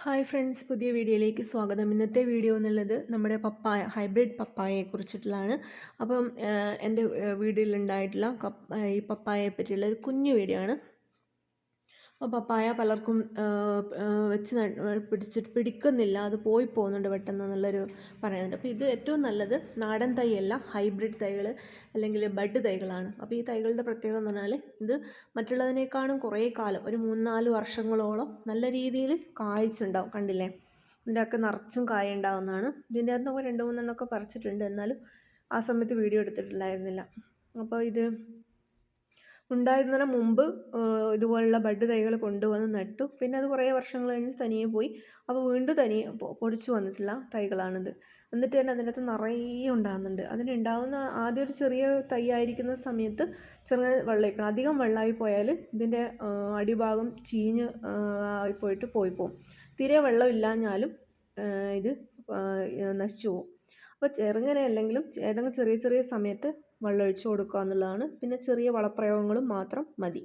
Hi friends, പുതിയ വീഡിയോയിലേക്ക് സ്വാഗതം. ഇന്നത്തെ വീഡിയോ എന്നുള്ളത് നമ്മുടെ പപ്പായ, ഹൈബ്രിഡ് പപ്പായയെ കുറിച്ചിട്ടുള്ളതാണ്. അപ്പം എൻ്റെ വീഡിയോയിലുണ്ടായിട്ടുള്ള ഈ പപ്പായയെ പറ്റിയുള്ള ഒരു കുഞ്ഞു വീഡിയോ ആണ്. അപ്പോൾ പപ്പായ പലർക്കും വെച്ച് പിടിച്ചിട്ട് പിടിക്കുന്നില്ല, അത് പോയി പോകുന്നുണ്ട് പെട്ടെന്ന് എന്നുള്ളൊരു പറയുന്നുണ്ട്. അപ്പോൾ ഇത് ഏറ്റവും നല്ലത് നാടൻ തൈയല്ല, ഹൈബ്രിഡ് തൈകൾ അല്ലെങ്കിൽ ബഡ് തൈകളാണ്. അപ്പോൾ ഈ തൈകളുടെ പ്രത്യേകത എന്ന് പറഞ്ഞാൽ ഇത് മറ്റുള്ളതിനേക്കാളും കുറേ കാലം, ഒരു 3-4 വർഷങ്ങളോളം നല്ല രീതിയിൽ കായ്ച്ചുണ്ടാവും. കണ്ടില്ലേ, ഇതിൻ്റെ ഒക്കെ നിറച്ചും കായ ഉണ്ടാവുന്നതാണ്. ഇതിൻ്റെ അകത്ത് നമുക്ക് 2-3 പറിച്ചിട്ടുണ്ട്, എന്നാലും ആ സമയത്ത് വീഡിയോ എടുത്തിട്ടുണ്ടായിരുന്നില്ല. അപ്പോൾ ഇത് ഉണ്ടായിരുന്നതിന് മുമ്പ് ഇതുപോലുള്ള ബഡ് തൈകൾ കൊണ്ടുവന്ന് നട്ടു. പിന്നെ അത് കുറേ വർഷങ്ങൾ കഴിഞ്ഞ് തനിയെ പോയി. അപ്പോൾ വീണ്ടും തനിയെ പൊടിച്ചു വന്നിട്ടുള്ള തൈകളാണിത്. എന്നിട്ട് തന്നെ അതിനകത്ത് നിറയെ ഉണ്ടാകുന്നുണ്ട്. അതിനുണ്ടാകുന്ന ആദ്യം ഒരു ചെറിയ തൈ ആയിരിക്കുന്ന സമയത്ത് ചെറുങ്ങനെ വെള്ളമൊഴിക്കണം. അധികം വെള്ളമായി പോയാൽ ഇതിൻ്റെ അടിഭാഗം ചീഞ്ഞ് പോയിട്ട് പോകും. തീരെ വെള്ളമില്ലാഞ്ഞാലും ഇത് നശിച്ചു പോകും. അപ്പോൾ ചെറുങ്ങനെ അല്ലെങ്കിലും ഏതെങ്കിലും ചെറിയ ചെറിയ സമയത്ത് വെള്ളമൊഴിച്ച് കൊടുക്കുക എന്നുള്ളതാണ്. പിന്നെ ചെറിയ വളപ്രയോഗങ്ങളും മാത്രം മതി.